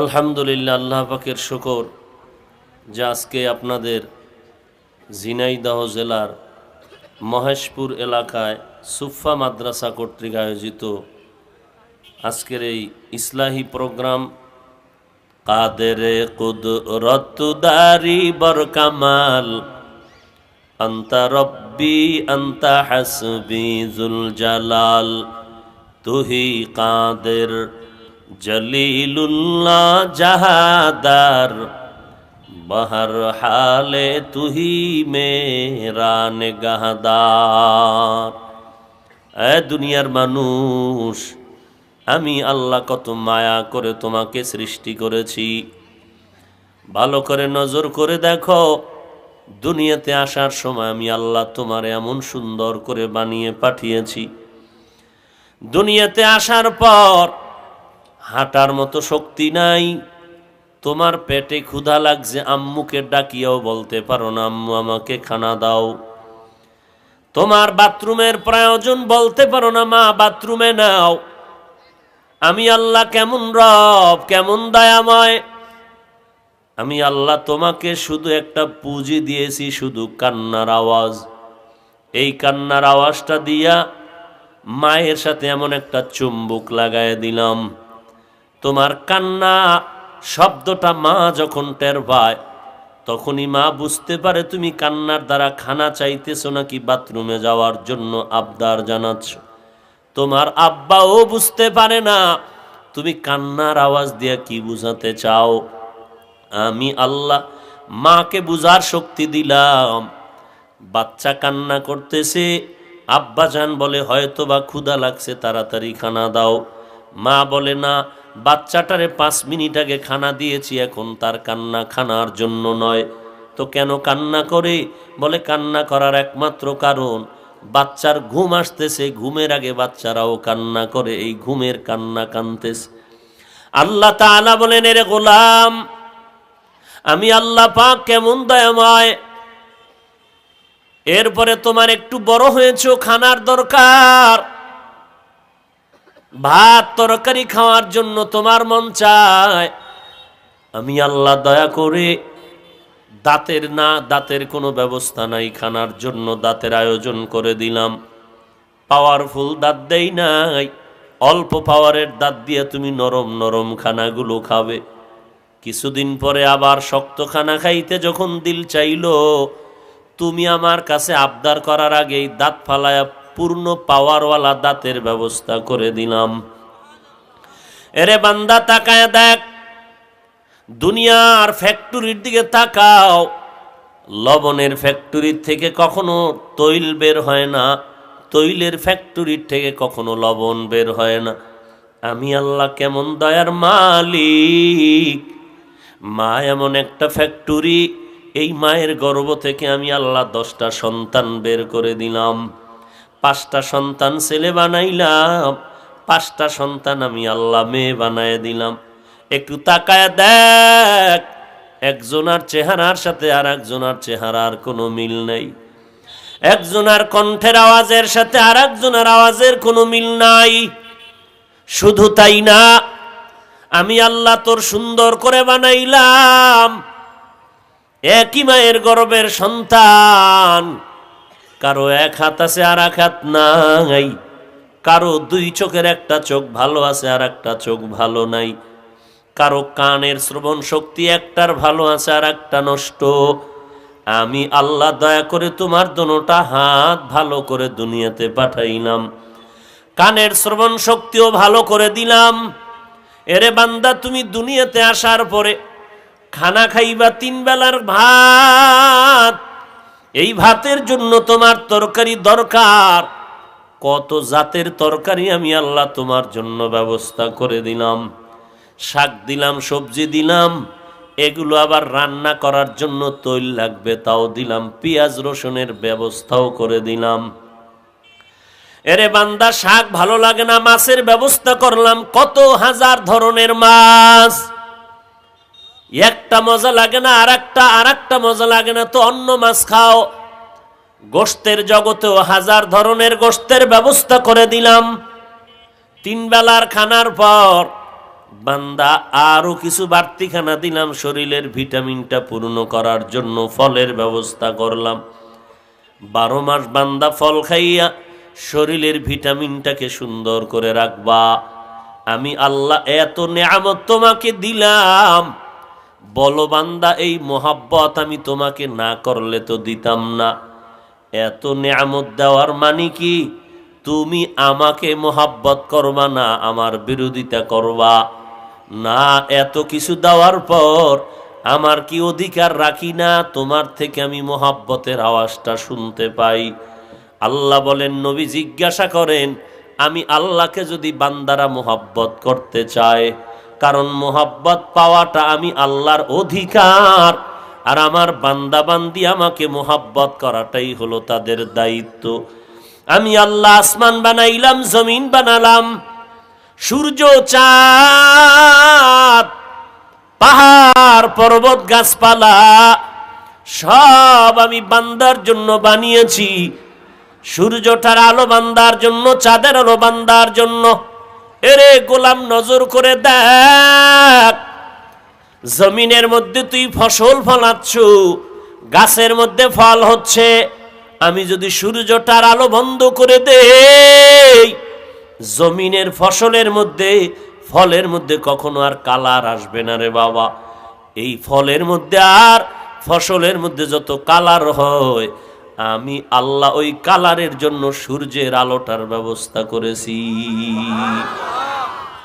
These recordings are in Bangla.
আলহামদুলিল্লাহ, আল্লাহ পাকের শুকর যে আজকে আপনাদের ঝিনাইদহ জেলার মহেশপুর এলাকায় সুফা মাদ্রাসা কর্তৃক আয়োজিত আজকের এই ইসলাহি প্রোগ্রাম কাদেরে কুদরত দারি বরকামাল আন্তা রব্বি আন্তা হাসবি জুল জালাল তুহি কাদের জলিলুল্লাহ জাহাদার বহর হালে তুহি মেরা নেগাহদার। এ দুনিয়ার মানুষ, আমি আল্লাহ কত মায়া করে তোমাকে সৃষ্টি করেছি। ভালো করে নজর করে দেখো, দুনিয়াতে আসার সময় আমি আল্লাহ তোমার এমন সুন্দর করে বানিয়ে পাঠিয়েছি। দুনিয়াতে আসার পর হাঁটার মতো শক্তি নাই, তোমার পেটে ক্ষুধা লাগছে, আম্মুকে ডাকিয়াও বলতে পারো না আম্মু আমাকে খানা দাও। তোমার বাথরুমের প্রয়োজন, বলতে পারো না মা বাথরুমে নাও। আমি আল্লাহ কেমন রব, কেমন দয়াময়। আমি আল্লাহ তোমাকে শুধু একটা পুঁজি দিয়েছি, শুধু কান্নার আওয়াজ। এই কান্নার আওয়াজটা দিয়া মায়ের সাথে এমন একটা চুম্বক লাগায় দিলাম, তোমার কান্না শব্দটা মা যখন টের পায় তখনই মা বুঝতে পারে তুমি কান্নার দ্বারা খানা চাইতেছো নাকি বাথরুমে যাওয়ার জন্য আবদার জানাচ্ছ। তোমার আব্বাও বুঝতে পারে না তুমি কান্নার আওয়াজ দিয়ে কি বুঝাতে চাও। আমি আল্লাহ মাকে বুঝার শক্তি দিলাম। বাচ্চা কান্না করতেছে, আব্বাজান বলে হয়তো বা ক্ষুধা লাগছে, তাড়াতাড়ি খানা দাও। মা বলে না, বাচ্চাটারে 5 মিনিট আগে খানা দিয়েছি, এখন তার কান্না খানার জন্য নয়। তো কেন কান্না করে? বলে কান্না করার একমাত্র কারণ বাচ্চার ঘুম আসতেছে, ঘুমের আগে বাচ্চারাও কান্না করে, এই ঘুমের কান্না কানতেছে। আল্লাহ তাআলা বলেন, এরে গোলাম, আমি আল্লাহ পাক কেমন দয়াময়। এরপরে তোমার একটু বড় হয়েছো, খানার দরকার, ভাত তরকারি খাওয়ার জন্য তোমার মন চায়। আমি আল্লাহ দয়া করে দাঁতের কোনো ব্যবস্থা নাই, খানার জন্য দাঁতের আয়োজন করে দিলাম। পাওয়ারফুল দাঁত দেই নাই, অল্প পাওয়ারের দাঁত দিয়ে তুমি নরম নরম খানাগুলো খাবে। কিছুদিন পরে আবার শক্ত খানা খাইতে যখন দিল চাইল, তুমি আমার কাছে আবদার করার আগেই দাঁত ফালায়া পূর্ণ পাওয়ারওয়ালা দাঁতের ব্যবস্থা করে দিলাম। এরে বান্দা, তাকায় দেখ, দুনিয়ার ফ্যাক্টরির দিকে তাকাও। লবণের ফ্যাক্টরির থেকে কখনো তৈল বের হয় না, তৈলের ফ্যাক্টরির থেকে কখনো লবণ বের হয় না। আমি আল্লাহ কেমন দয়ার মালিক। মা এমন একটা ফ্যাক্টরি, এই মায়ের গর্ভ থেকে আমি আল্লাহ 10টা সন্তান বের করে দিলাম। 5টা সন্তান ছেলে বানাইলাম, 5টা সন্তান আমি আল্লাহ মেয়ে বানায় দিলাম। একটু তাকায় দেখ, একজনার চেহারার সাথে আর একজনার চেহারার কোনো মিল নাই, একজনার কণ্ঠের আওয়াজের সাথে আর একজনের আওয়াজের কোনো মিল নাই। শুধু তাই না, আমি আল্লাহ তোর সুন্দর করে বানাইলাম। একই মায়ের গর্ভের সন্তান, কারো 1 হাত আছে আর 1 হাত নাই, কারো 2 চোখের একটা চোখ ভালো আছে আর একটা চোখ ভালো নাই, কারো কানের শ্রবণ শক্তি একটার ভালো আছে আর একটা নষ্ট। আমি আল্লাহ দয়া করে তোমার দোনোটা হাত ভালো করে দুনিয়াতে পাঠাইলাম, কানের শ্রবণ শক্তিও ভালো করে দিলাম। এরে বান্দা, তুমি দুনিয়াতে আসার পরে খানা খাইবা 3 বেলার ভাত। এই ভাতের জন্য তোমার তরকারি দরকার। কত জাতের তরকারি আমি আল্লাহ তোমার জন্য ব্যবস্থা করে দিলাম। শাক দিলাম, সবজি দিলাম, এগুলো আবার রান্না করার জন্য তৈল লাগবে, তাও দিলাম। পেঁয়াজ রসুনের ব্যবস্থাও করে দিলাম। এরে বান্দা, শাক ভালো লাগে না, মাছের ব্যবস্থা করলাম। কত হাজার ধরনের মাছ, একটা মজা লাগে না আর একটা মজা লাগে না, তো অন্য মাছ খাও। গোশতের জগতেও হাজার ধরনের গোশতের ব্যবস্থা করে দিলাম। 3 বেলার খানার পর বান্দা আরো কিছু বাড়তি খানা দিলাম শরীরের ভিটামিনটা পূর্ণ করার জন্য, ফলের ব্যবস্থা করলাম। 12 মাস বান্দা ফল খাইয়া শরীরের ভিটামিনটাকে সুন্দর করে রাখবা। আমি আল্লাহ এত নেয়ামত তোমাকে দিলাম, বলো বান্দা এই মোহাব্বত আমি তোমাকে না করলে তো দিতাম না। এত নেয়ামত দেওয়ার মানে কি? তুমি আমাকে মোহাব্বত করবা না, আমার বিরোধিতা করবা না। এত কিছু দেওয়ার পর আমার কি অধিকার রাখি না তোমার থেকে আমি মোহাব্বতের আওয়াজটা শুনতে পাই? আল্লাহ বলেন, নবী জিজ্ঞাসা করেন, আমি আল্লাহকে যদি বান্দারা মোহাব্বত করতে চায়, কারণ মোহাব্বত পাওয়াটা আমি আল্লাহর অধিকার, আর আমার বান্দা বান্দি আমাকে মোহাব্বত করাটাই হলো তাদের দায়িত্ব। আমি আল্লাহ আসমান বানাইলাম, জমিন বানালাম, সূর্য, চাঁদ, পাহাড়, পর্বত, গাছপালা সব আমি বান্দার জন্য বানিয়েছি। সূর্যটার আলো বান্দার জন্য, চাঁদের আলো বান্দার জন্য। এরে গোলাম নজর করে দেখ, জমিনের মধ্যে তুই ফসল ফলাচ্ছ, গাছের মধ্যে ফল হচ্ছে। আমি যদি সূর্যটার আলো বন্ধ করে দেই, জমিনের ফসলের মধ্যে, ফলের মধ্যে কখনো আর কালার আসবে না রে বাবা। এই ফলের মধ্যে আর ফসলের মধ্যে যত কালার হয়, আমি আল্লাহ ওই কালারের জন্য সূর্যের আলোটার ব্যবস্থা করেছি।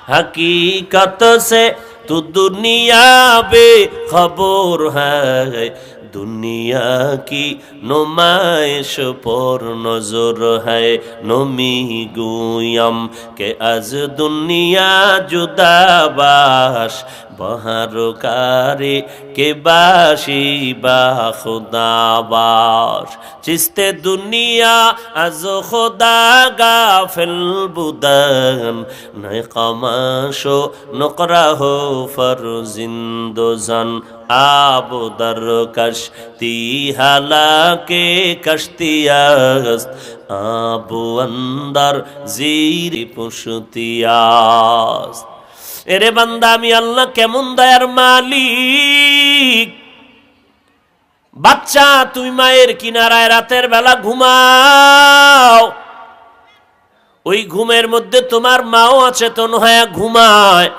हकीकत से तू दुनिया बेखबर है, दुनिया की नुमाइश पर नजर है। नमी गुयम के आज दुनिया जुदा बाश, बहार कारे के बाशी बा खुदा बाश। चिस्ते दुनिया आज खुदा गाफिल बुदन, नए कमाशो नकरा हो फरजिंदो जन। आब दर कश्ती हालाके कश्तियास्त, आब अंदर जीरी पुश्तियास्त। এরে বান্দা, আমি আল্লাহ কেমন দয়ার মালিক। বাচ্চা, তুমি মায়ের কিনারায় রাতের বেলা ঘুমাও, ওই ঘুমের মধ্যে তোমার মাও অচেতন হয়ে ঘুমায়।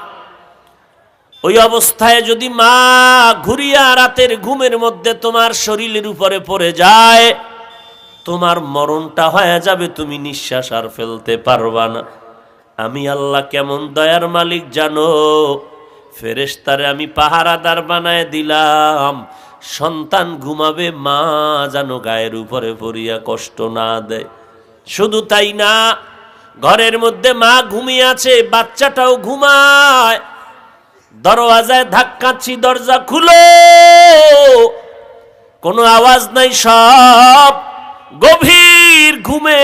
ওই অবস্থায় যদি মা ঘুরিয়া রাতের ঘুমের মধ্যে তোমার শরীরের উপরে পড়ে যায়, তোমার মরণটা হয়ে যাবে, তুমি নিঃশ্বাস আর ফেলতে পারবা না। আমি আল্লাহ কেমন দয়ার মালিক জানো? ফেরেশতারে আমি পাহারাদার বানায় দিলাম, সন্তান ঘুমাবে, মা যেন গায়ের উপরে পড়িয়া কষ্ট না দেয়। শুধু তাই না, ঘরের মধ্যে মা ঘুমিয়ে আছে, বাচ্চাটাও ঘুমায়। দরওয়াজায় ধাক্কাচ্ছি, দরজা খুলো, কোনো আওয়াজ নাই, সব গভীর ঘুমে।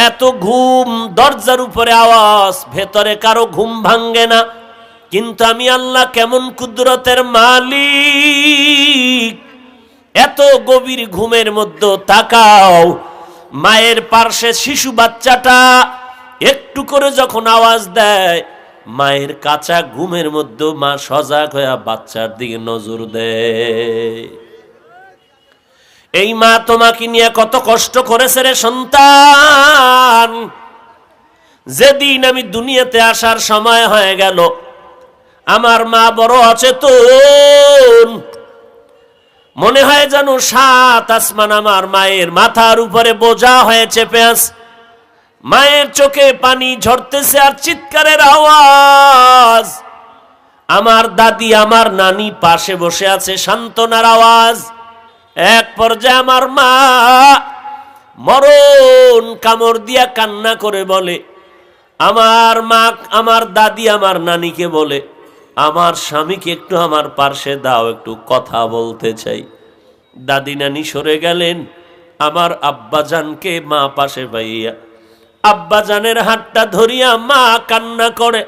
এত ঘুম, দরজার উপরে আওয়াজ, ভেতরে কারো ঘুম ভাঙ্গে না। কিন্তু আমি আল্লাহ কেমন কুদরতের মালিক। এত গভীর ঘুমের মধ্যে তাকাও, মায়ের পার্শ্বে শিশু বাচ্চাটা একটু করে যখন আওয়াজ দেয়, মায়ের কাঁচা ঘুমের মধ্যে মা সজাগ হয়ে বাচ্চার দিকে নজর দেয়। এই মা তোমাকে নিয়ে কত কষ্ট করেছে রে সন্তান। যেদিন আমি দুনিয়াতে আসার সময় হয়ে গেল, আমার মা বড় অচেতন, মনে হয় যেন 7 আসমান আমার মায়ের মাথার উপরে বোঝা হয়ে চেপে আছে। মায়ের চোখে পানি ঝরতেছে আর চিৎকারের আওয়াজ। আমার দাদি, আমার নানি পাশে বসে আছে, সান্ত্বনার আওয়াজ। এক পর্যায়ে আমার মা মরণ কামড় দিয়া কান্না করে বলে, আমার মা, আমার দাদি আমার নানিকে বলে, আমার স্বামীকে একটু আমার পার্শ্বে দাও, একটু কথা বলতে চাই। দাদি নানি সরে গেলেন, আমার আব্বাজানকে মা পাশে পাইয়া আব্বাজানের হাতটা ধরিয়া মা কান্না করে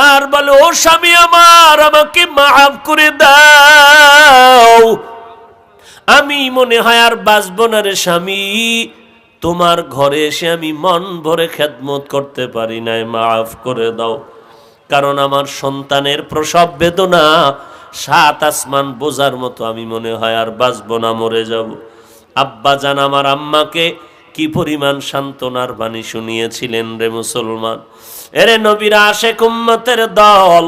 আর বলে, ও স্বামী আমার, আমাকে মাফ করে দাও, আমি মনে হয় আর বাঁচবো না রে স্বামী, তোমার ঘরে এসে আমি মন ভরে খেদমত করতে পারি নাই, মাফ করে দাও। কারণ আমার সন্তানের প্রসব বেদনা 7 আসমান বোঝার মতো, আমি মনে হয় আর বাঁচব না, মরে যাব। আব্বা জান আমার আম্মাকে কি পরিমাণ সান্ত্বনার বাণী শুনিয়েছিলেন রে মুসলমান। এরে নবীর আশিক উম্মতের দল,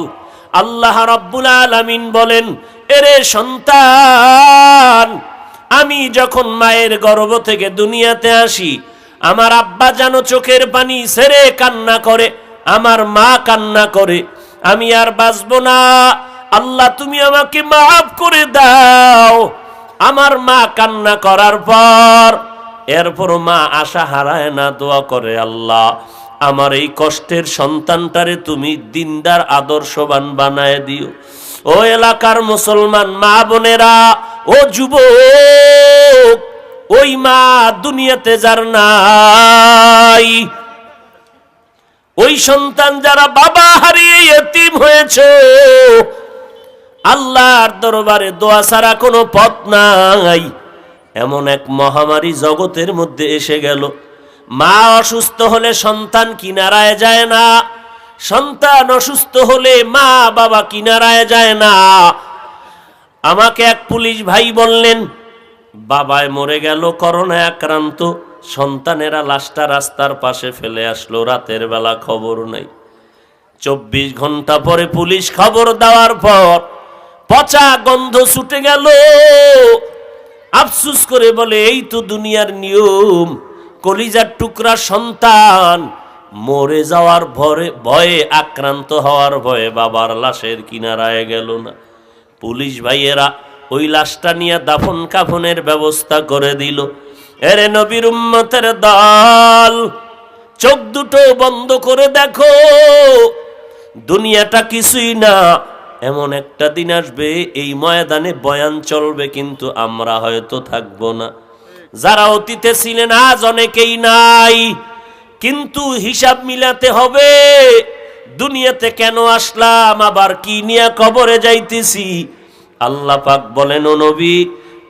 আল্লাহ রাব্বুল আলামিন বলেন, এরে সন্তান, আমি যখন মায়ের গর্ভ থেকে দুনিয়াতে আসি, আমার আব্বা যেন চোখের পানি ছেড়ে কান্না করে, আমার মা কান্না করে, আমি আর বাঁচব না, আল্লাহ তুমি আমাকে মাফ করে দাও। আমার মা কান্না করার পর এরপর মা আশা হারায় না, দোয়া করে, আল্লাহ আমার এই কষ্টের সন্তানটারে তুমি দিনদার আদর্শবান বানায় দিও। ও এলাকার মুসলমান মা বোনেরা, ও যুবক, ওই মা দুনিয়াতে যার নাই, ওই সন্তান যারা বাবা হারিয়ে ইতিম হয়েছে, আল্লাহর দরবারে দোয়া ছাড়া কোনো পথ নাই। এমন এক মহামারী জগতের মধ্যে এসে গেল, মা অসুস্থ হলে সন্তান কিনারায় যায় না, সন্তান অসুস্থ হলে মা বাবা কিনারায় যায় না। আমাকে এক পুলিশ ভাই বললেন, বাবায় মরে গেল করোনায় আক্রান্ত, সন্তানেরা লাশটা রাস্তার পাশে ফেলে আসলো, রাতের বেলা খবর নাই। 24 ঘন্টা পরে পুলিশ খবর দেওয়ার পর পচা গন্ধ ছুটে গেল। আফসুস করে বলে, এই তো দুনিয়ার নিয়ম, কলিজার টুকরা সন্তান মরে যাওয়ার ভয়ে, আক্রান্ত হওয়ার ভয়ে বাবার লাশের কিনারায় গেল না। পুলিশ ভাইয়েরা ওই লাশটা নিয়ে দাফন কাফনের ব্যবস্থা করে দিল। এরে নবীর উম্মতের দল, চোখ দুটো বন্ধ করে দেখো, দুনিয়াটা কিছুই না। এমন একটা দিন আসবে, এই ময়দানে বয়ান চলবে, কিন্তু আমরা হয়তো থাকবো না। যারা অতীতে ছিলেন আজ অনেকেই নাই, কিন্তু হিসাব মিলাতে হবে, দুনিয়াতে কেন আসলাম, আবার কি নিয়ে কবরে যাইতেছি। আল্লাহ পাক বলেন, ও নবী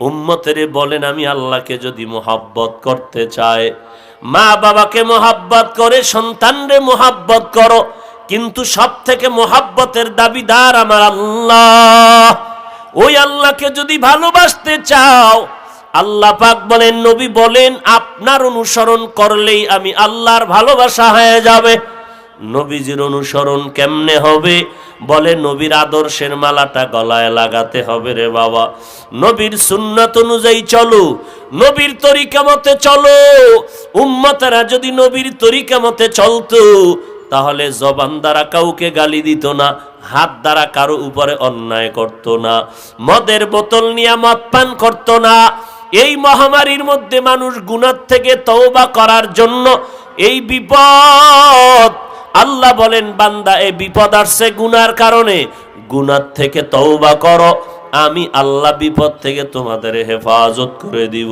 উম্মতেরে বলেন, আমি আল্লাহকে যদি মোহাব্বত করতে চায়, মা বাবাকে মোহাব্বত করে সন্তানরে মোহাব্বত করো, কিন্তু সব থেকে মোহাব্বতের দাবিদার আমার আল্লাহ। ওই আল্লাহকে যদি ভালোবাসতে চাও, আল্লাহ পাক বলেন, নবী বলেন, আপনার অনুসরণ করলেই আমি আল্লাহর ভালোবাসা হয়ে যাবে। নবীজির অনুসরণ কেমনে হবে? বলে, নবীর আদর্শের মালাটা গলায় লাগাতে হবে রে বাবা। নবীর সুন্নাত অনুযায়ী চলো, নবীর তরিকা মতে চলো। উম্মতেরা যদি নবীর তরিকা মতে চলতো, তাহলে জবান দ্বারা কাউকে গালি দিত না, হাত দ্বারা কারো উপরে অন্যায় করত না, মদের বোতল নিয়ে মদ পান করত না। এই মহামারীর মধ্যে মানুষ গুনাহ থেকে তওবা করার জন্য এই বিপদ, আল্লাহ বলেন, বান্দা এই বিপদ আসছে গুনার কারণে, গুনাহ থেকে তওবা করো, আমি আল্লাহ বিপদ থেকে তোমাদের হেফাজত করে দিব।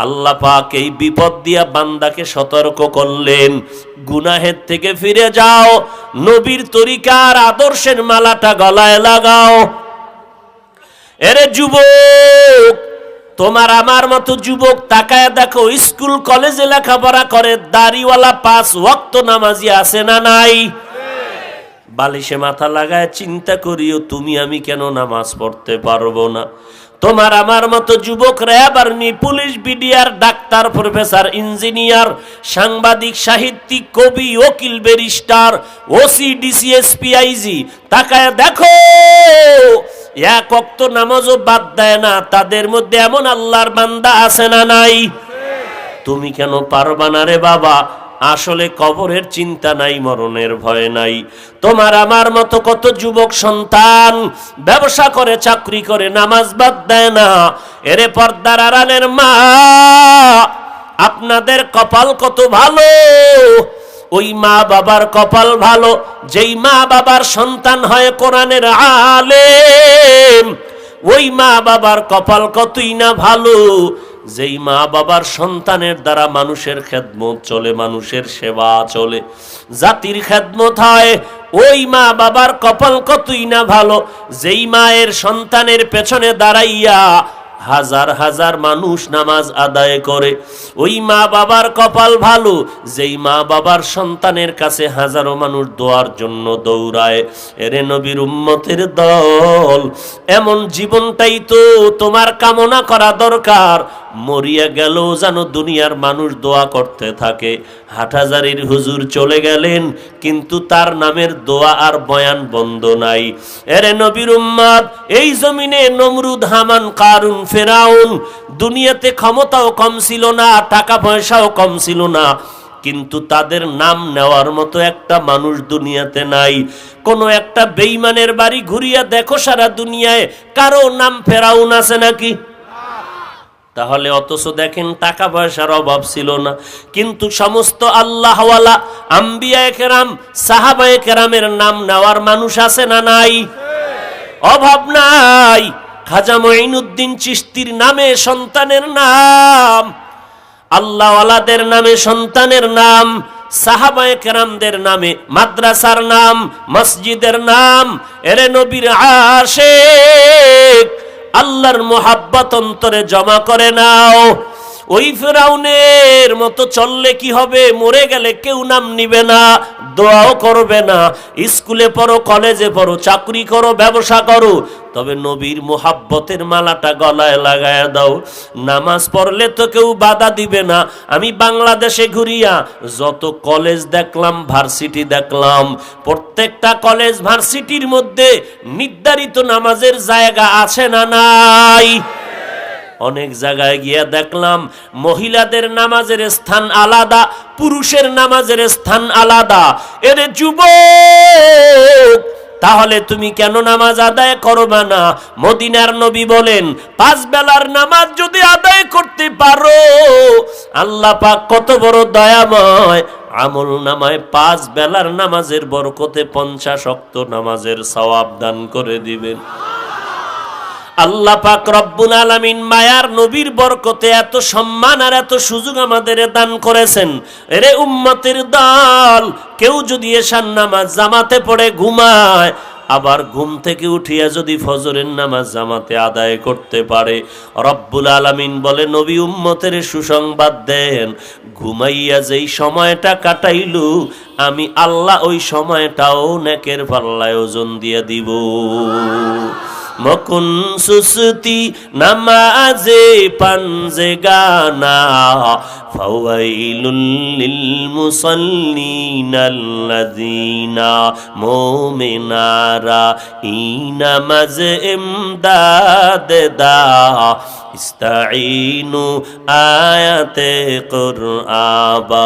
আল্লাহ পাক এই বিপদ দিয়া বান্দাকে সতর্ক করলেন, গুনাহের থেকে ফিরে যাও, নবীর তরিকার আদর্শের মালাটা গলায় লাগাও। এরে যুবক, তোমার আমার মতো যুবক তাকায় দেখো, স্কুল কলেজে লেখাপড়া করে, দাড়িওয়ালা 5 ওয়াক্ত নামাজি আছে না নাই? বালিশে মাথা লাগায় চিন্তা করিও, তুমি আমি কেন নামাজ পড়তে পারবো না? তোমার আমার মতো যুবক RAB, army, police, BDR, doctor, professor, engineer, সাংবাদিক, সাহিত্যিক, কবি, উকিল, barrister, OC, DC, SP, IG, তাকায় দেখো, এক ওয়াক্ত নামাজও বাদ দেয় না। তাদের মধ্যে এমন আল্লাহর বান্দা আছে না নাই? তুমি কেন পারবা না রে বাবা? আসলে কবরের চিন্তা নাই, মরণের ভয় নাই। তোমার আমার মতো কত যুবক সন্তান ব্যবসা করে, চাকরি করে, নামাজ বাদ দেয় না। এরে পর্দার আড়ালের মা, আপনাদের কপাল কত ভালো। ওই মা বাবার কপাল ভালো, যেই মা বাবার সন্তান হয় কোরআনের আলেম। ওই মা বাবার কপাল কতই না ভালো, যেই মা বাবার সন্তানের দ্বারা মানুষের খেদমত চলে, মানুষের সেবা চলে, জাতির খেদমত হয়। ওই মা বাবার কপাল কতই না ভালো, যেই মায়ের সন্তানের পেছনে দাঁড়াইয়া হাজার হাজার মানুষ নামাজ আদায় করে। ওই মা বাবার কপাল ভালো, যেই মা বাবার সন্তানের কাছে হাজারো মানুষ দোয়ার জন্য দৌড়ায়। এরে নবীর উম্মতের দল, এমন জীবনটাই তো তোমার কামনা করা দরকার। মরিয়া গেল যেন দুনিয়ার মানুষ দোয়া করতে থাকে। হাটহাজারীর হুজুর চলে গেলেন, কিন্তু তার নামের দোয়া আর বয়ান বন্ধ নাই। এরে নবীর উম্মত, এই জমিনে নমরুদ, হামান, কারুন, ফেরাউন, দুনিয়াতে ক্ষমতাও কম ছিল না, টাকা পয়সাও কম ছিল না, কিন্তু তাদের নাম নেওয়ার মতো একটা মানুষ দুনিয়াতে নাই। কোনো একটা বেঈমানের বাড়ি ঘুরিয়া দেখো সারা দুনিয়ায় কারো নাম ফেরাউন আছে নাকি? তাহলে অথচ দেখেন টাকা পয়সার অভাব ছিল না, কিন্তু সমস্ত আল্লাহওয়ালা আম্বিয়ায়ে কেরাম, সাহাবায়ে কেরামের নাম নেওয়ার মানুষ আছে না নাই? অভাব নাই। খাজা মঈনুদ্দিন চিশতির নামে সন্তানের নাম, আল্লাহওয়ালাদের নামে সন্তানের নাম, সাহাবায়ে কেরামদের নামে মাদ্রাসার নাম, মসজিদের নাম। এরে নবীর আশিক, আল্লাহর মোহাব্বত অন্তরে জমা করে নাও। ওই ফেরাউনের মতো চললে কি হবে? মরে গেলে কেউ নাম নিবে না, দোয়াও করবে না। স্কুলে পড়ো, কলেজে পড়ো, চাকরি করো, ব্যবসা করো, তবে নবীর মোহাব্বতের মালাটা গলায় লাগায়া দাও। নামাজ পড়লে তো কেউ বাধা দিবে না। আমি বাংলাদেশে ঘুরিয়া যত কলেজ দেখলাম, ভার্সিটি দেখলাম, প্রত্যেকটা কলেজ ভার্সিটির মধ্যে নির্ধারিত নামাজের জায়গা আছে না নাই? অনেক জায়গায় গিয়া দেখলাম মহিলাদের নামাজের স্থান আলাদা, পুরুষের নামাজের স্থান আলাদা। এরে যুবক, তাহলে তুমি কেন নামাজ আদায় করবে না? মদিনার নবী বলেন, 5 বেলার নামাজ যদি আদায় করতে পারো, আল্লাহ পাক কত বড় দয়াময়, আমল নামায় 5 বেলার নামাজের বরকতে 50 ওয়াক্ত নামাজের সওয়াব দান করে দিবেন। আল্লাহ পাক রব্বুল আলামিন মায়ার নবীর বরকতে এত সম্মান আর এত সুযোগ আমাদের দান করেছেন। এরে উম্মতের দল, কেউ যদি এশার নামাজ জামাতে পড়ে ঘুমায়, আবার ঘুম থেকে উঠিয়া যদি ফজরের নামাজ জামাতে আদায় করতে পারে, রব্বুল আলামিন বলে নবী উম্মতের সুসংবাদ দেন, ঘুমাইয়া যেই সময়টা কাটাইলু, আমি আল্লাহ ওই সময়টাও নেকের পাল্লায় ওজন দিয়ে দিব। মকুন সুস্তি নামাজে পাঞ্জে গানা, ফাওয়াইলুল লিল মুসাল্লিনাল্লাযিনা মুমিনারা ইনামাজ ইমদাদ দা, ইস্তাঈনু আয়াতে কুরআবা,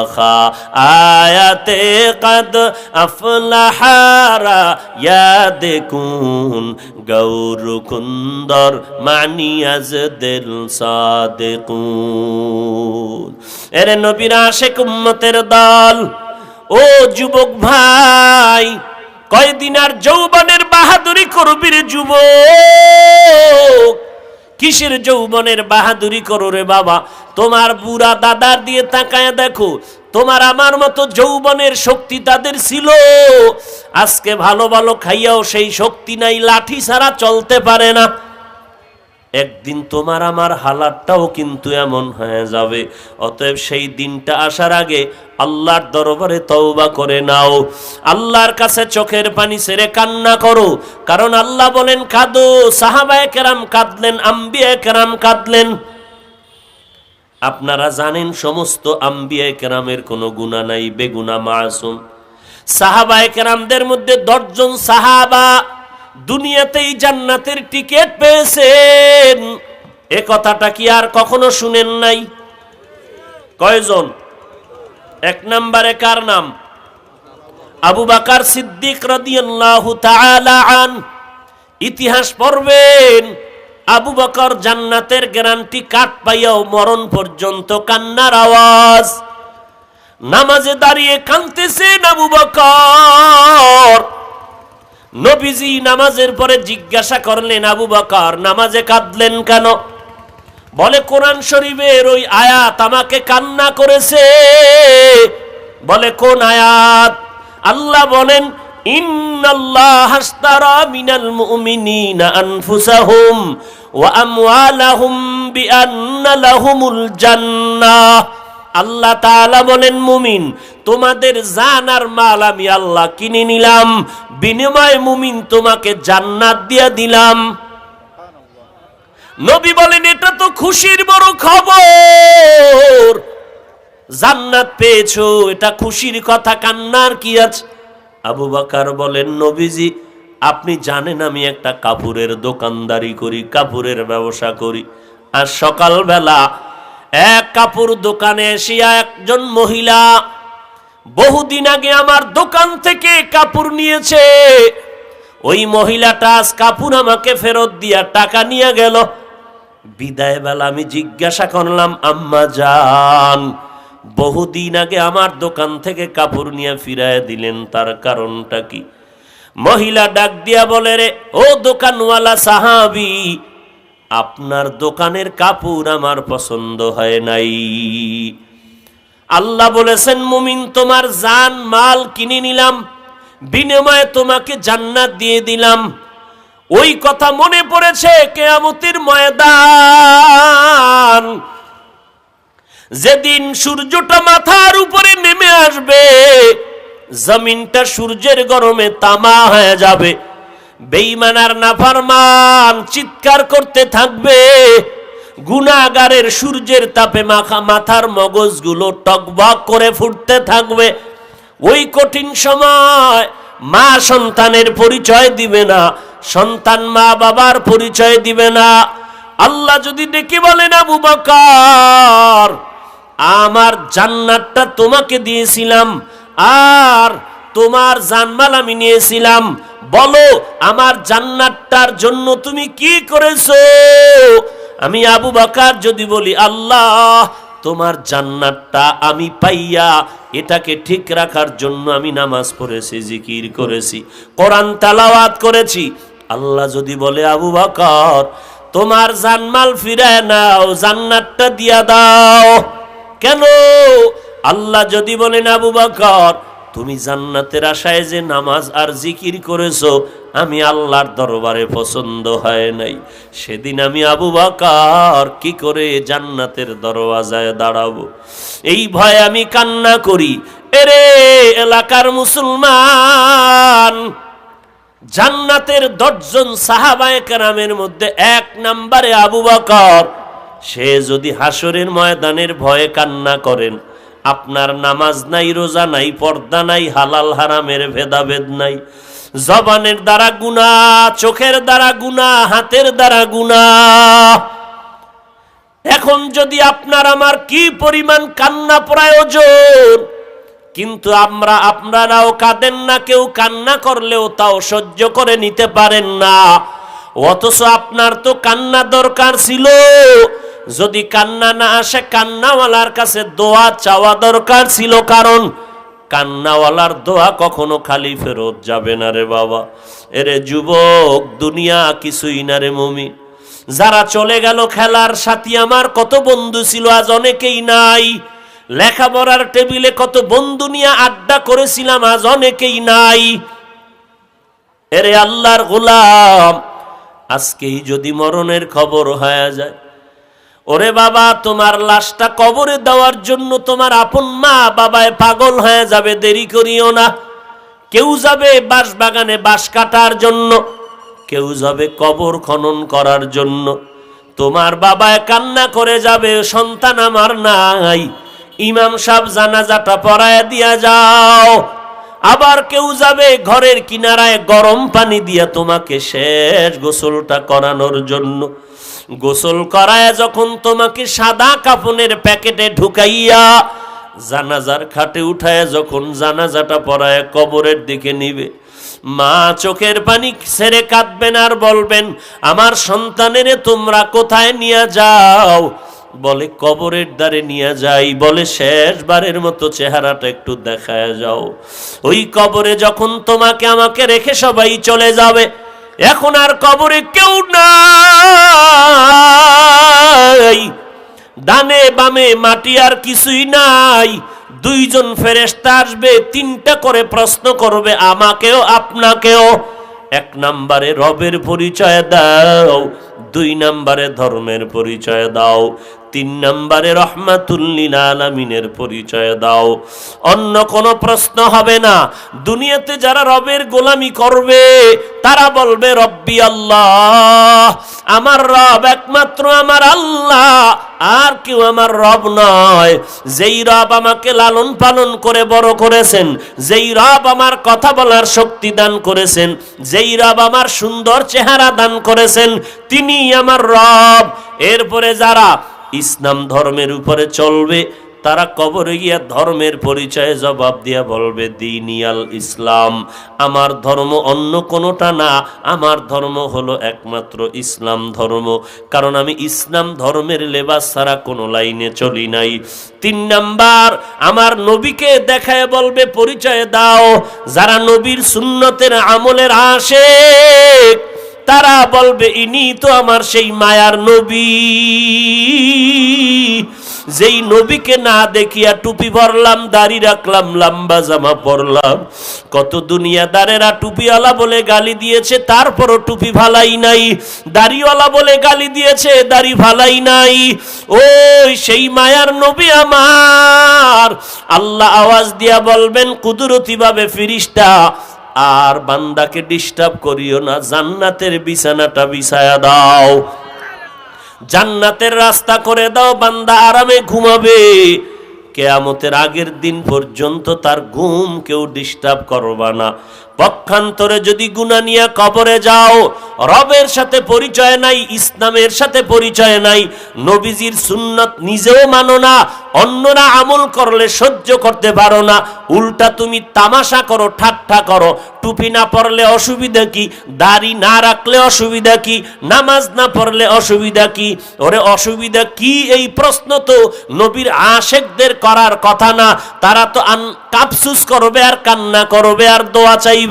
আয়াতে কদ আফলাহারা ইয়াদকুন, গৌরকুন্দর মানিয়াজ দিল সাদিকুন। এরে নবীর আশিক উম্মতের দল, ও যুবক ভাই, কয়দিন আর যৌবনের বাহাদুরি করবি রে যুবক? কিসের যৌবনের বাহাদুরি করো রে বাবা? তোমার বুড়া দাদার দিয়ে তাকায় দেখো, তোমার আমার মতো যৌবনের শক্তি তাদের ছিল। আজকে ভালো ভালো খাইয়াও সেই শক্তি নাই, লাঠি ছাড়া চলতে পারে না। একদিন তোমার আমার হালাতটাও কিন্তু এমন হয়ে যাবে। অতএব সেই দিনটা আসার আগে আল্লাহর দরবারে তওবা করে নাও, আল্লাহর কাছে চোখের পানি ছেড়ে কান্না করো। কারণ আল্লাহ বলেন কাঁদো। সাহাবায়ে কেরাম কাঁদলেন, আম্বিয়ায়ে কেরাম কাঁদলেন। আপনারা জানেন সমস্ত আম্বিয়ায়ে কেরামের কোনো গুনাহ নাই, বেগুনাহ মাসুম। সাহাবায়ে কেরামদের মধ্যে 10 জন সাহাবা দুনিয়াতেই জান্নাতের টিকিট পেয়েছেন। এ কথাটা কি আর কখনো শুনেন নাই? কয়জন? 1 নম্বরে কার নাম? আবু বকর সিদ্দিক রাদিয়াল্লাহু তাআলা আন। ইতিহাস পড়বেন, আবু বকর জান্নাতের গ্যারান্টি কাট পাইয়াও মরণ পর্যন্ত কান্নার আওয়াজ। নামাজে দাঁড়িয়ে কাঁদতেছেন আবু বকর। নবীজি নামাজের পরে জিজ্ঞাসা করলেন, আবু বকর নামাজে কাঁদলেন কেন? বলে কোরআন শরীফের ওই আয়াত আমাকে কান্না করেছে। বলে কোন আয়াত? আল্লাহ বলেন ইন্নাল্লাহা আশতারা মিনাল মুমিনিনা আনফুসাহুম ওয়া আমওয়ালাহুম বিআন্না লাহুমুল জান্নাহ। আল্লাহ তাআলা বলেন, মুমিন, তোমাদের জান আর মাল আমি আল্লাহ কিনে নিলাম, বিনিময়ে মুমিন তোমাকে জান্নাত দিয়ে দিলাম। নবী বলেন, এটা তো খুশির বড় খবর, জান্নাত পেয়েছো, এটা খুশির কথা, কান্নার কি আছে? আবু বকর বলেন, নবীজি আপনি জানেন আমি একটা কাপড়ের দোকানদারি করি, কাপড়ের ব্যবসা করি। আর সকালবেলা এক কাপড় দোকানে এসিয়া একজন মহিলা বহুদিন আগে আমার দোকান থেকে কাপড় নিয়েছে, ওই মহিলাটা আজ কাপড় আমাকে ফেরত দিয়া টাকা নিয়ে গেল। বিদায় বেলা আমি জিজ্ঞাসা করলাম, আম্মা জান, বহুদিন আগে আমার দোকান থেকে কাপড় নিয়ে ফিরায় দিলেন, তার কারণটা কি? মহিলা ডাক দিয়া বলে, রে ও দোকানওয়ালা সাহাবী, আপনার দোকানের কাপড় আমার পছন্দ হয় নাই। আল্লাহ বলেছেন, মুমিন তোমার জান মাল কিনে নিলাম, বিনিময়ে তোমাকে জান্নাত দিয়ে দিলাম। ওই কথা মনে পড়েছে কিয়ামতের ময়দান, যেদিন সূর্যটা মাথার উপরে নেমে আসবে, জমিনটা সূর্যের গরমে তামা হয়ে যাবে, বেঈমান আর নাফরমান চিৎকার করতে থাকবে, গুনাহগারের সূর্যের তাপে মাথার মগজগুলো টকবক করে ফুটতে থাকবে। ওই কঠিন সময় মা সন্তানের পরিচয় দিবে না, সন্তান মা বাবার পরিচয় দিবে না। আল্লাহ যদি ডেকে বলেন, আবু বকর, আমার জান্নাতটা তোমাকে দিয়েছিলাম আর তোমার জানমাল আমি নিয়েছিলাম, বলো আমার জান্নাতটার জন্য তুমি কি করেছো? আমি আবু বকর যদি বলি, আল্লাহ তোমার জান্নাতটা আমি পাইয়া এটাকে ঠিক রাখার জন্য আমি নামাজ পড়েছি, জিকির করেছি, কোরআন তেলাওয়াত করেছি। আল্লাহ যদি বলে, আবু বকর তোমার জানমাল ফিরায় নাও, জান্নাতটা দিয়া দাও, কেন? আল্লাহ যদি বলেন, আবু বকর তুমি জান্নাতের আশায় যে নামাজ আর জিকির করেছো, আমি আল্লাহর দরবারে পছন্দ হয় নাই, সেদিন আমি আবু বকর কি করে জান্নাতের দরওয়াজায় দাঁড়াবো? এই ভয়ে আমি কান্না করি। এরে এলাকার মুসলমান, জান্নাতের 10 জন সাহাবায়ে কেরামের মধ্যে 1 নম্বরে আবু বকর। সে যদি হাসরের ময়দানের ভয়ে কান্না করেন, আপনার নামাজ নাই, রোজা নাই, পর্দা নাই, হালাল হারামের ভেদাভেদ নাই, জবানের দ্বারা গুনাহ, চোখের দ্বারা গুনাহ, হাতের দ্বারা গুনাহ, এখন যদি আপনার আমার কি পরিমাণ কান্না প্রয়োজন, কিন্তু আপনারাও কাঁদেন না, কেউ কান্না করলেও তাও সহ্য করে নিতে পারেন না। অথচ আপনার তো কান্না দরকার ছিল, যদি কান্না না আসে কান্নাওয়ালার কাছে দোয়া চাওয়া দরকার ছিল, কারণ কান্নাওয়ালার দোয়া কখনো খালি ফেরত যাবে না রে বাবা। এরে যুবক, দুনিয়া কিছুই না রে মুমিন। যারা চলে গেল খেলার সাথী, আমার কত বন্ধু ছিল, আজ অনেকেই নাই। লেখাপড়ার টেবিলে কত বন্ধু নিয়ে আড্ডা করেছিলাম, আজ অনেকেই নাই। এরে আল্লাহর গোলাম, আজকেই যদি মরণের খবর হয়ে যায়, ওরে বাবা তোমার লাশটা কবরে দেওয়ার জন্য তোমার আপন মা বাবায় পাগল হয়ে যাবে, দেরি করিও না। কেউ যাবে বাঁশ বাগানে বাঁশ কাটার জন্য, কেউ যাবে কবর খনন করার জন্য। তোমার বাবায় কান্না করে যাবে, সন্তান আমার নাই, ইমাম সাহেব জানাজাটা পড়ায় দিয়া যাও। আবার কেউ যাবে ঘরের কিনারায় গরম পানি দিয়া তোমাকে শেষ গোসলটা করানোর জন্য। গোসল করায় যখন তোমাকে সাদা কাফনের প্যাকেটে ঢুকাইয়া জানাজার খাটে উঠায় যখন জানাজাটা পড়ায় কবরের দিকে নিবে, মা চোখের পানি ছেড়ে কাঁদবেন আর বলবেন, আমার সন্তানেরে তোমরা কোথায় নিয়ে যাও? বলে কবরের দ্বারে নিয়ে যাই। বলে শেষবারের মতো চেহারাটা একটু দেখায় যাও। ওই কবরে যখন তোমাকে আমাকে রেখে সবাই চলে যাবে, এখন আর কবরে কেউ নাই, ডানে বামে মাটি আর কিছুই নাই, দুইজন ফেরেশতা আসবে, তিনটা করে প্রশ্ন করবে আমাকেও আপনাকেও। এক নম্বরে রবের পরিচয় দাও, দুই নম্বরে ধর্মের পরিচয় দাও, তিন নম্বরে রহমাতুল লিল আলামিনের পরিচয় দাও। অন্য কোনো প্রশ্ন হবে না। দুনিয়াতে যারা রবের গোলামি করবে তারা বলবে রব্বি আল্লাহ, আমার রব একমাত্র আমার আল্লাহ, আর কেউ আমার রব নয়। যেই রব আমাকে লালন পালন করে বড় করেছেন, যেই রব আমার কথা বলার শক্তি দান করেছেন, যেই রব আমার সুন্দর চেহারা দান করেছেন, তিনি আমার রব। এরপরে যারা ইসলাম ধর্মের উপরে চলবে তারা কবরে গিয়া ধর্মের পরিচয়ে জবাব দিয়া বলবে দীনিয়াল ইসলাম, আমার ধর্ম অন্য কোনোটা না, আমার ধর্ম হলো একমাত্র ইসলাম ধর্ম, কারণ আমি ইসলাম ধর্মের লেবাস ছাড়া কোনো লাইনে চলি নাই। তিন নাম্বার, আমার নবীকে দেখায় বলবে পরিচয় দাও। যারা নবীর সুন্নতের আমলের আশিক তারা বলবে ইনি তো আমার সেই মায়ার নবী, যেই নবীকে না দেখিয়া টুপি ভরলাম, দাড়ি রাখলাম, লম্বা জামা পরলাম। কত দুনিয়াদারেরা টুপিওয়ালা বলে গালি দিয়েছে, তারপরও টুপি ভালাই নাই। দাড়িওয়ালা বলে গালি দিয়েছে, দাড়ি ভালাই নাই। ওই সেই মায়ার নবী আমার। আল্লাহ আওয়াজ দিয়া বলবেন কুদরতি ভাবে, ফেরেশতা আর বান্দাকে ডিস্টার্ব করিও না, জান্নাতের বিছানাটা বিছায়া দাও, জান্নাতের রাস্তা করে দাও, বান্দা আরামে ঘুমাবে। কিয়ামতের আগের দিন পর্যন্ত তার ঘুম কেউ ডিস্টার্ব করবা না। পক্ষান্তরে যদি গুনাহ নিয়ে কবরে যাও, রবের সাথে পরিচয় নাই, ইসলামের সাথে পরিচয় নাই, নবীজির সুন্নাত নিজেও মানো না, অন্যরা আমল করলে সহ্য করতে পারো না, উল্টা তুমি তামাশা করো, ঠাট্টা করো। টুপি না পরলে অসুবিধা কি? দাড়ি না রাখলে অসুবিধা কি? নামাজ না পড়লে অসুবিধা কি? ওরে অসুবিধা কি? এই প্রশ্ন তো নবীর আশিকদের করার কথা না। তারা তো কাফসুস করবে আর কান্না করবে আর দোয়া চাইবে।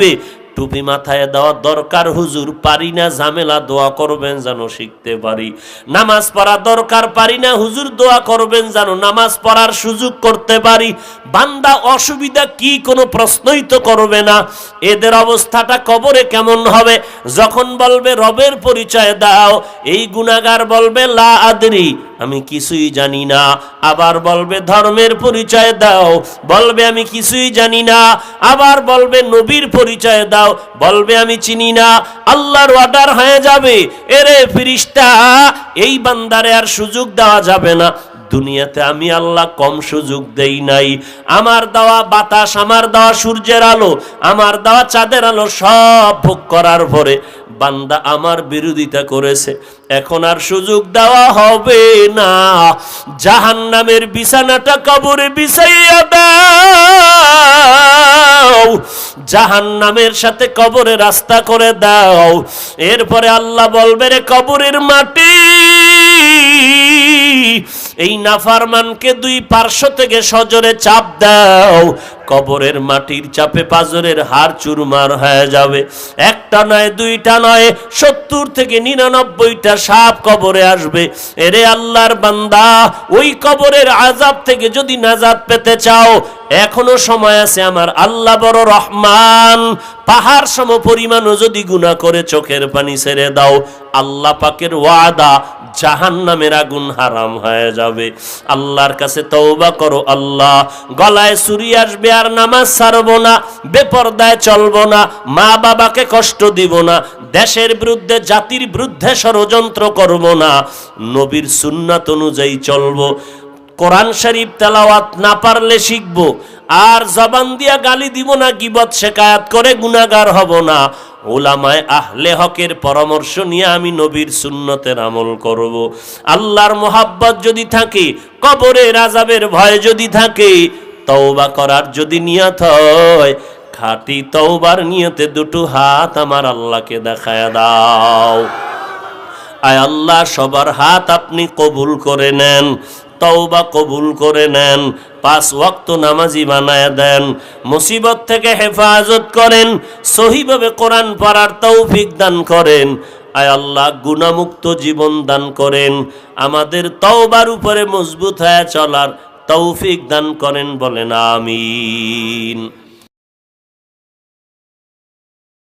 টুপি মাথায় দেওয়া দরকার হুজুর, পারি না, ঝামেলা, দোয়া করবেন যেন শিখতে পারি। নামাজ পড়া দরকার, পারি না হুজুর, দোয়া করবেন যেন নামাজ পড়ার সুযোগ করতে পারি। বান্দা অসুবিধা কি? কোনো প্রশ্নই তো করবে না। এদের অবস্থাটা কবরে কেমন হবে? যখন বলবে রবের পরিচয় দাও, এই গুনাহগার বলবে লা আদরি, আমি কিছুই জানি না। আবার বলবে ধর্মের পরিচয় দাও, বলবে আমি কিছুই জানি না। আবার বলবে নবীর পরিচয় দাও, বলবে আমি চিনি না। আল্লাহর অর্ডার হয়ে যাবে, এরে ফেরেশতা এই বান্দারে আর সুযোগ দেওয়া যাবে না। দুনিয়াতে আমি আল্লাহ কম সুযোগ দেই নাই। আমার দেওয়া বাতাস, আমার দেওয়া সূর্যের আলো, আমার দেওয়া চাঁদের আলো সব ভোগ করার পরে বান্দা আমার বিরোধিতা করেছে, এখন আর সুযোগ দেওয়া হবে না। জাহান্নামের বিছানাটা কবরে বিছাইয়া দাও, জাহান্নামের সাথে কবরে রাস্তা করে দাও। এরপরে আল্লাহ বলবে রে কবরের মাটি, এই নাফরমানকে দুই পার্শ্ব থেকে সজোরে চাপ দাও। কবরের মাটির চাপে পাজরের হাড় চুরমার হয়ে যাবে। একটা নয়, দুইটা নয়, 70 থেকে 99টা সাপ কবরে আসবে। এরে আল্লাহর বান্দা, ওই কবরের আযাব থেকে যদি নাজাত পেতে চাও, এখনো সময় আছে। আমার আল্লাহ বড় রহমান, পাহাড় সম পরিমাণও যদি গুনাহ করে চোখের পানি ছেড়ে দাও, আল্লাহ পাকের ওয়াদা জাহান্নামের আগুন হারাম হয়ে যাবে। আল্লাহর কাছে তওবা করো, আল্লাহ গলায় ছুরি আসবে আর নামাজ ছাড়বো না, বেপরদায় চলবো না, মা বাবাকে কষ্ট দিব না, দেশের বিরুদ্ধে, জাতির বিরুদ্ধে ষড়যন্ত্র করব না, নবীর সুন্নাত অনুযায়ী চলবো, কোরআন শরীফ তেলাওয়াত না পারলে শিখবো, আর জবান দিয়া গালি দিব না, গীবত শিকায়াত করে গুনাহগার হব না। উলামায়ে আহলে হকের পরামর্শ নিয়ে আমি নবীর সুন্নতের আমল করব। আল্লাহর মোহাব্বত যদি থাকে, কবরের আযাবের ভয় যদি থাকে, তওবা করার যদি নিয়ত হয়, খাঁটি তওবার নিয়তে দুটো হাত আমার আল্লাহকে দেখায়া দাও। আয় আল্লাহ, সবার হাত আপনি কবুল করে নেন, তওবা কবুল করে নেন, 5 ওয়াক্ত নামাজি বানায় দেন, মুসিবত থেকে হেফাজত করেন, সহিভাবে কোরআন পড়ার তৌফিক দান করেন। আয় আল্লাহ, গুনাহমুক্ত জীবন দান করেন, আমাদের তওবার উপরে মজবুত হয়ে চলার তৌফিক দান করেন, বলেন আমিন।